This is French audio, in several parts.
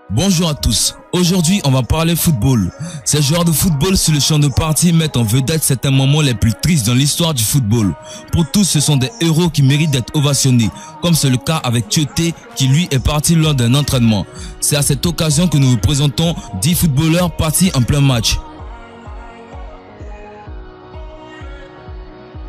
Bonjour à tous, aujourd'hui on va parler football. Ces joueurs de football sur le champ de partie mettent en vedette certains moments les plus tristes dans l'histoire du football. Pour tous, ce sont des héros qui méritent d'être ovationnés, comme c'est le cas avec Tioté qui lui est parti lors d'un entraînement. C'est à cette occasion que nous vous présentons 10 footballeurs partis en plein match.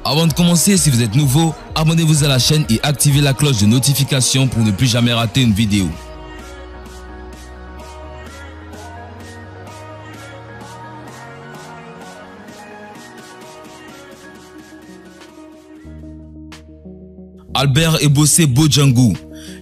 Avant de commencer, si vous êtes nouveau, abonnez-vous à la chaîne et activez la cloche de notification pour ne plus jamais rater une vidéo. Albert Ebossé Bojangou.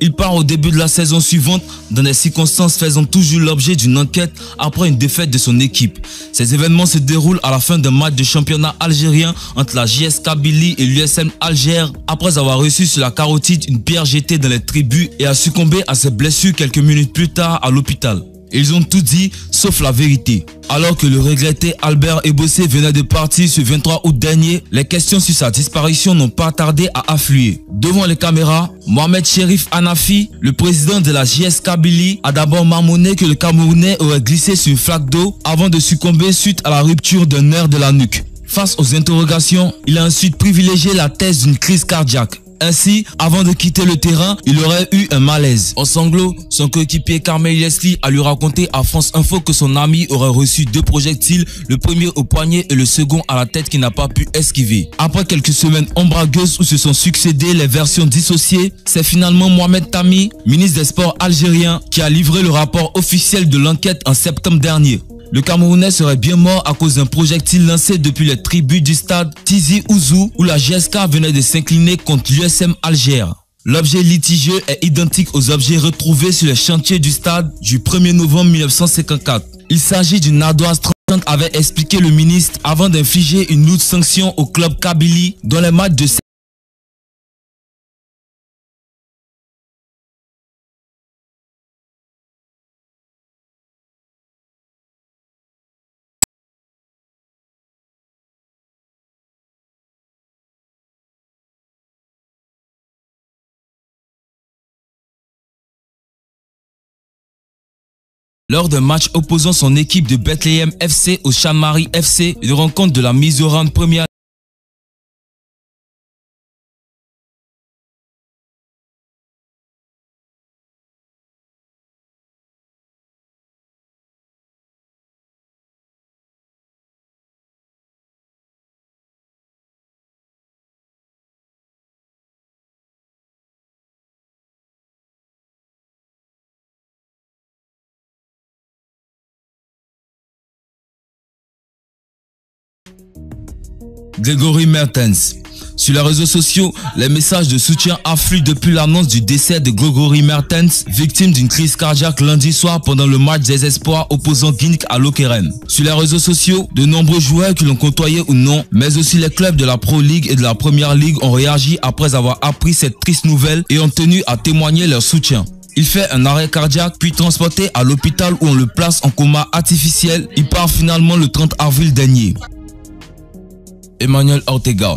Il part au début de la saison suivante dans des circonstances faisant toujours l'objet d'une enquête après une défaite de son équipe. Ces événements se déroulent à la fin d'un match de championnat algérien entre la JS Kabylie et l'USM Alger après avoir reçu sur la carotide une pierre jetée dans les tribunes et a succombé à ses blessures quelques minutes plus tard à l'hôpital. Ils ont tout dit sauf la vérité. Alors que le regretté Albert Ebossé venait de partir ce 23 août dernier, les questions sur sa disparition n'ont pas tardé à affluer. Devant les caméras, Mohamed Cherif Hanafi, le président de la JS Kabylie, a d'abord marmonné que le Camerounais aurait glissé sur une flaque d'eau avant de succomber suite à la rupture d'un nerf de la nuque. Face aux interrogations, il a ensuite privilégié la thèse d'une crise cardiaque. Ainsi, avant de quitter le terrain, il aurait eu un malaise. En sanglots, son coéquipier Carmel Leslie a lui raconté à France Info que son ami aurait reçu 2 projectiles, le premier au poignet et le second à la tête qu'il n'a pas pu esquiver. Après quelques semaines ombrageuses où se sont succédées les versions dissociées, c'est finalement Mohamed Tami, ministre des Sports algérien, qui a livré le rapport officiel de l'enquête en septembre dernier. Le Camerounais serait bien mort à cause d'un projectile lancé depuis les tribunes du stade Tizi Ouzou où la GSK venait de s'incliner contre l'USM Alger. L'objet litigieux est identique aux objets retrouvés sur les chantiers du stade du 1er novembre 1954. Il s'agit d'une ardoise tranchante, avait expliqué le ministre avant d'infliger une lourde sanction au club Kabylie dans les matchs de lors d'un match opposant son équipe de Bethléem FC au Chamari FC, une rencontre de la mise au rang de première. Grégory Mertens. Sur les réseaux sociaux, les messages de soutien affluent depuis l'annonce du décès de Grégory Mertens, victime d'une crise cardiaque lundi soir pendant le match des espoirs opposant Guingamp à Lokeren. Sur les réseaux sociaux, de nombreux joueurs qui l'ont côtoyé ou non, mais aussi les clubs de la Pro League et de la Première Ligue ont réagi après avoir appris cette triste nouvelle et ont tenu à témoigner leur soutien. Il fait un arrêt cardiaque puis transporté à l'hôpital où on le place en coma artificiel. Il part finalement le 30 avril dernier. Emmanuel Ortega.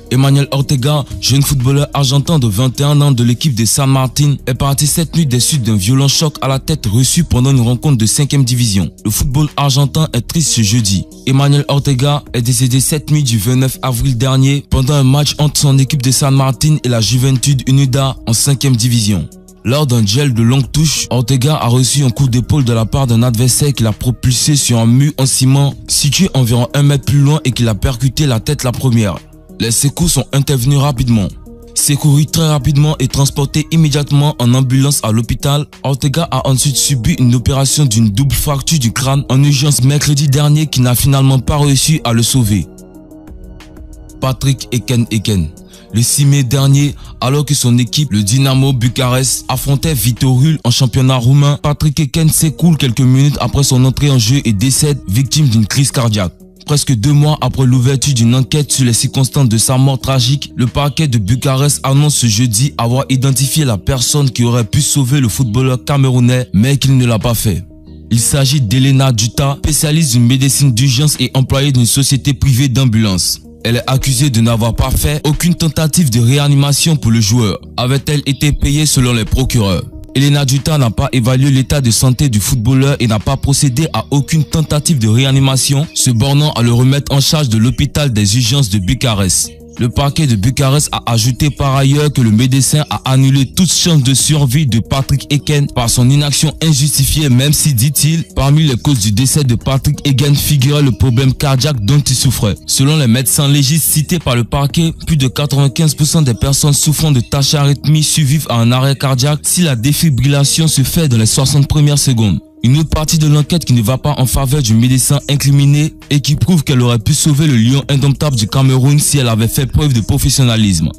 Emmanuel Ortega, jeune footballeur argentin de 21 ans de l'équipe de San Martín, est parti cette nuit des suites d'un violent choc à la tête reçu pendant une rencontre de 5e division. Le football argentin est triste ce jeudi. Emmanuel Ortega est décédé cette nuit du 29 avril dernier pendant un match entre son équipe de San Martín et la Juventud Unida en 5e division. Lors d'un duel de longue touche, Ortega a reçu un coup d'épaule de la part d'un adversaire qui l'a propulsé sur un mur en ciment situé environ 1 mètre plus loin et qui l'a percuté la tête la première. Les secours sont intervenus rapidement. Secouru très rapidement et transporté immédiatement en ambulance à l'hôpital, Ortega a ensuite subi une opération d'une double fracture du crâne en urgence mercredi dernier qui n'a finalement pas réussi à le sauver. Patrick Eken. Le 6 mai dernier, alors que son équipe, le Dynamo Bucarest, affrontait Viitorul en championnat roumain, Patrick Eken s'écoule quelques minutes après son entrée en jeu et décède victime d'une crise cardiaque. Presque 2 mois après l'ouverture d'une enquête sur les circonstances de sa mort tragique, le parquet de Bucarest annonce ce jeudi avoir identifié la personne qui aurait pu sauver le footballeur camerounais, mais qu'il ne l'a pas fait. Il s'agit d'Elena Duta, spécialiste d'une médecine d'urgence et employée d'une société privée d'ambulance. Elle est accusée de n'avoir pas fait aucune tentative de réanimation pour le joueur. Avait-elle été payée selon les procureurs? Elena Duta n'a pas évalué l'état de santé du footballeur et n'a pas procédé à aucune tentative de réanimation, se bornant à le remettre en charge de l'hôpital des urgences de Bucarest. Le parquet de Bucarest a ajouté par ailleurs que le médecin a annulé toute chance de survie de Patrick Eken par son inaction injustifiée, même si, dit-il, parmi les causes du décès de Patrick Eken figurait le problème cardiaque dont il souffrait. Selon les médecins légistes cités par le parquet, plus de 95% des personnes souffrant de tachyarrhythmie survivent à un arrêt cardiaque si la défibrillation se fait dans les 60 premières secondes. Une autre partie de l'enquête qui ne va pas en faveur du médecin incriminé et qui prouve qu'elle aurait pu sauver le lion indomptable du Cameroun si elle avait fait preuve de professionnalisme.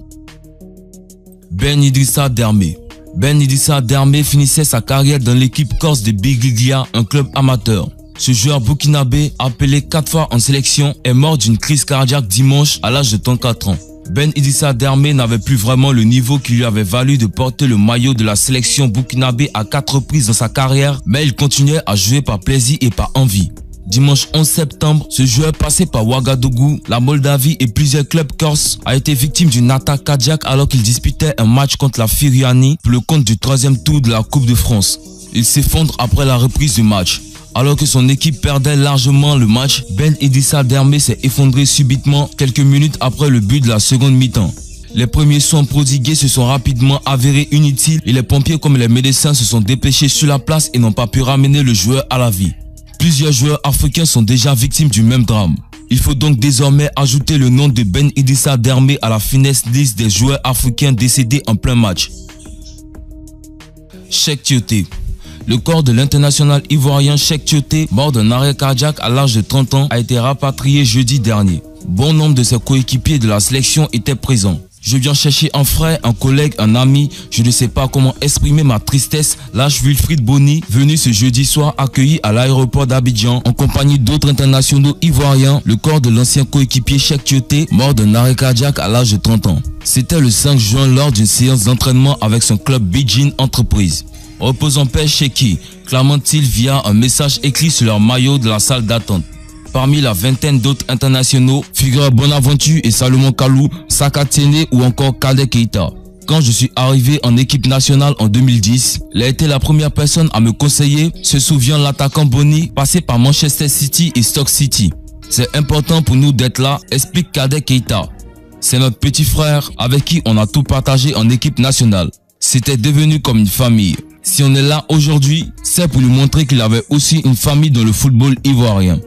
Ben Idrissa Dermé. Ben Idrissa Dermé finissait sa carrière dans l'équipe corse de Biglia, un club amateur. Ce joueur burkinabé, appelé 4 fois en sélection, est mort d'une crise cardiaque dimanche à l'âge de 34 ans. Ben Idrissa Dermé n'avait plus vraiment le niveau qui lui avait valu de porter le maillot de la sélection burkinabé à 4 reprises dans sa carrière, mais il continuait à jouer par plaisir et par envie. Dimanche 11 septembre, ce joueur passé par Ouagadougou, la Moldavie et plusieurs clubs corses a été victime d'une attaque cardiaque alors qu'il disputait un match contre la Furiani pour le compte du 3e tour de la Coupe de France. Il s'effondre après la reprise du match. Alors que son équipe perdait largement le match, Ben Idrissa Dermé s'est effondré subitement quelques minutes après le but de la seconde mi-temps. Les premiers soins prodigués se sont rapidement avérés inutiles et les pompiers comme les médecins se sont dépêchés sur la place et n'ont pas pu ramener le joueur à la vie. Plusieurs joueurs africains sont déjà victimes du même drame. Il faut donc désormais ajouter le nom de Ben Idrissa Dermé à la funeste liste des joueurs africains décédés en plein match. Cheikh Tioté. Le corps de l'international ivoirien Cheikh Tioté, mort d'un arrêt cardiaque à l'âge de 30 ans, a été rapatrié jeudi dernier. Bon nombre de ses coéquipiers de la sélection étaient présents. Je viens chercher un frère, un collègue, un ami, je ne sais pas comment exprimer ma tristesse, lâche Wilfried Bony, venu ce jeudi soir accueilli à l'aéroport d'Abidjan en compagnie d'autres internationaux ivoiriens, le corps de l'ancien coéquipier Cheikh Tioté, mort d'un arrêt cardiaque à l'âge de 30 ans. C'était le 5 juin lors d'une séance d'entraînement avec son club Beijing Entreprise. Repose en paix Cheikh, clament-il via un message écrit sur leur maillot de la salle d'attente. Parmi la vingtaine d'autres internationaux figurent Bonaventure et Salomon Kalou, Saka Tiene ou encore Kadek Keita. Quand je suis arrivé en équipe nationale en 2010, il a été la première personne à me conseiller, se souvient l'attaquant Bony, passé par Manchester City et Stoke City. C'est important pour nous d'être là, explique Kadek Keita. C'est notre petit frère avec qui on a tout partagé en équipe nationale. C'était devenu comme une famille. Si on est là aujourd'hui, c'est pour lui montrer qu'il avait aussi une famille dans le football ivoirien.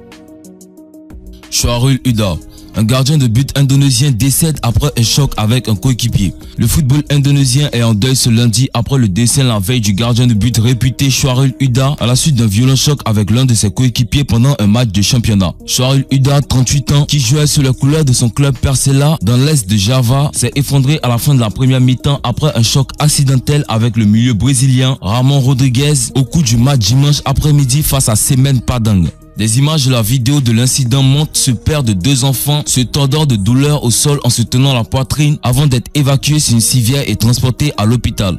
Shahrul Huda. Un gardien de but indonésien décède après un choc avec un coéquipier. Le football indonésien est en deuil ce lundi après le décès la veille du gardien de but réputé Shahrul Huda à la suite d'un violent choc avec l'un de ses coéquipiers pendant un match de championnat. Shahrul Huda, 38 ans, qui jouait sous les couleurs de son club Persela dans l'est de Java, s'est effondré à la fin de la première mi-temps après un choc accidentel avec le milieu brésilien Ramon Rodriguez au cours du match dimanche après-midi face à Semen Padang. Des images de la vidéo de l'incident montrent ce père de 2 enfants se tordant de douleur au sol en se tenant la poitrine avant d'être évacué sur une civière et transporté à l'hôpital.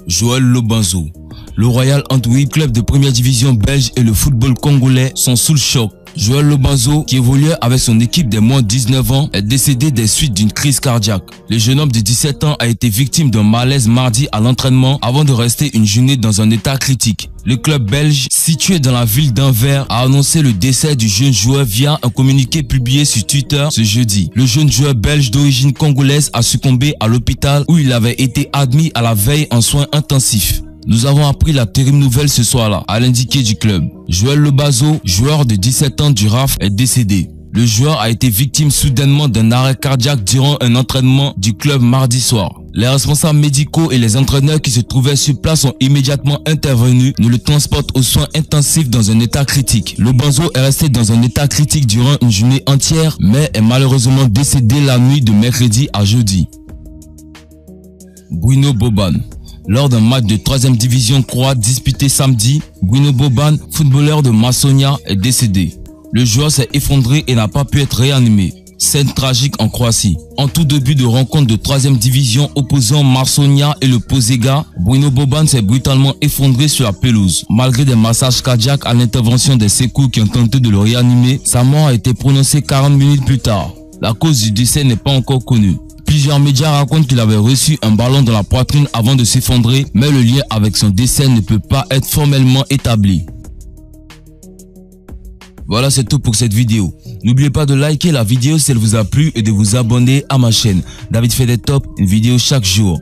Joël Lobanzo. Le Royal Antwerp, club de première division belge et le football congolais sont sous le choc. Joël Lobanzo, qui évoluait avec son équipe des moins de 19 ans, est décédé des suites d'une crise cardiaque. Le jeune homme de 17 ans a été victime d'un malaise mardi à l'entraînement avant de rester une journée dans un état critique. Le club belge, situé dans la ville d'Anvers, a annoncé le décès du jeune joueur via un communiqué publié sur Twitter ce jeudi. Le jeune joueur belge d'origine congolaise a succombé à l'hôpital où il avait été admis à la veille en soins intensifs. Nous avons appris la terrible nouvelle ce soir-là, à l'indiqué du club. Joël Lobanzo, joueur de 17 ans du RAF, est décédé. Le joueur a été victime soudainement d'un arrêt cardiaque durant un entraînement du club mardi soir. Les responsables médicaux et les entraîneurs qui se trouvaient sur place ont immédiatement intervenu, nous le transportent aux soins intensifs dans un état critique. Lobanzo est resté dans un état critique durant une journée entière, mais est malheureusement décédé la nuit de mercredi à jeudi. Bruno Boban. Lors d'un match de 3e division croate disputé samedi, Bruno Boban, footballeur de Maçonia, est décédé. Le joueur s'est effondré et n'a pas pu être réanimé. Scène tragique en Croatie. En tout début de rencontre de 3e division opposant Maçonia et le Požega, Bruno Boban s'est brutalement effondré sur la pelouse. Malgré des massages cardiaques à l'intervention des secours qui ont tenté de le réanimer, sa mort a été prononcée 40 minutes plus tard. La cause du décès n'est pas encore connue. Plusieurs médias racontent qu'il avait reçu un ballon dans la poitrine avant de s'effondrer, mais le lien avec son décès ne peut pas être formellement établi. Voilà, c'est tout pour cette vidéo. N'oubliez pas de liker la vidéo si elle vous a plu et de vous abonner à ma chaîne. David fait des tops, une vidéo chaque jour.